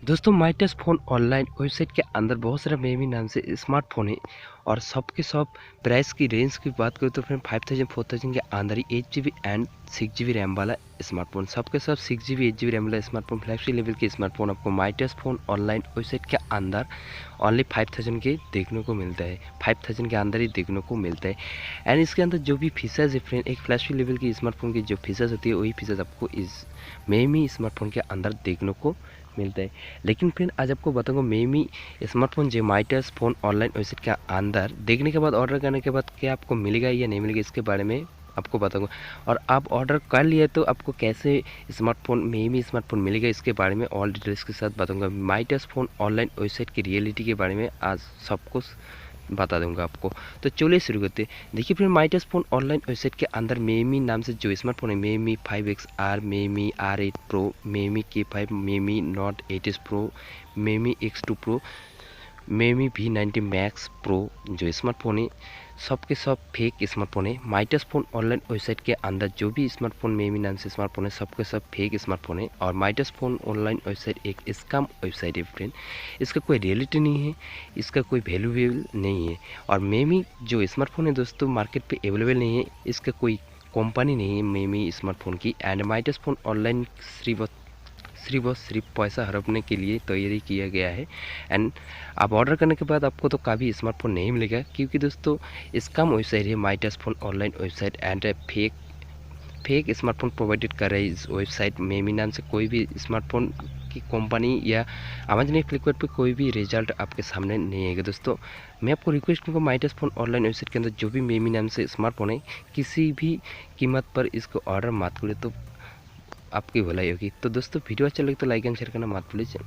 दोस्तों my touch phone online website के अंदर बहुत सारा मेमी नाम से स्मार्टफ़ोन है और सब के सब प्राइस की रेंज की बात करें तो फ्रेंड 5000 4000 के अंदर ही 8 GB एंड 6 GB रैम वाला स्मार्टफोन, सबके सब 6 GB 8 GB रैम वाला स्मार्टफोन, फ्लैगशिप लेवल के स्मार्टफोन आपको my touch phone online website के अंदर ओनली 5000 के देखने को मिलता है। 5000 के अंदर ही देखने को मिलता है। एंड इसके अंदर जो भी फीचर्स है फ्रेंड, एक फ्लैगशिप लेवल की स्मार्टफोन की जो फीचर्स होती है वही फीचर्स आपको इस मेमी स्मार्टफोन के अंदर देखने को मिलता है। लेकिन फ्रेंड आज आपको बताऊंगा मेमी स्मार्टफोन जो my touch phone online website के अंदर देखने के बाद, ऑर्डर करने के बाद क्या आपको मिलेगा या नहीं मिलेगा, इसके बारे में आपको बताऊंगा। और आप ऑर्डर कर लिए तो आपको कैसे स्मार्टफोन मेमी स्मार्टफोन मिलेगा, इसके बारे में ऑल डिटेल्स के साथ बताऊंगा। My touch phone online website की रियलिटी के बारे में आज सब कुछ बता दूंगा आपको। तो चलिए शुरू करते हैं। देखिए फिर my touch phone online website के अंदर मेमी नाम से जो स्मार्टफोन है, meme 5XR, meme R8 pro, meme K5, meme note 8s pro, meme X2 pro, meme V19 max pro जो स्मार्टफोन है, सब के सब फेक स्मार्टफोन है। My touch phone online website के अंदर जो भी स्मार्टफोन मेमी नाम से स्मार्टफोन है, सब के सब फेक स्मार्टफोन है। और my touch phone online website एक स्कैम वेबसाइट है फ्रेंड, इसका कोई रियलिटी नहीं है, इसका कोई वैल्यूएबल नहीं है। और मेमी जो स्मार्टफोन है दोस्तों मार्केट पे अवेलेबल नहीं है, इसका कोई कंपनी नहीं है मेमी स्मार्टफोन की। And my touch phone online सिर्फ पैसा हड़पने के लिए तैयारी किया गया है। एंड आप ऑर्डर करने के बाद आपको तो कभी स्मार्टफोन नहीं मिलेगा, क्योंकि दोस्तों स्कैम वेबसाइट है my touch phone online website. And fake smartphone provided कर रही है इस वेबसाइट मेमी नाम से। कोई भी स्मार्टफोन की कंपनी या अमेजन फ्लिपकार्ट पे कोई भी रिजल्ट आपके सामने नहीं आएगा। दोस्तों मैं आपको रिक्वेस्ट करूँगा my touch phone online website के अंदर जो भी मेमी नाम से स्मार्टफोन है, किसी भी कीमत पर इसको ऑर्डर मत करें, तो आपकी भलाई होगी। तो दोस्तों वीडियो अच्छा लगे तो लाइक एंड शेयर करना मत भूलिए।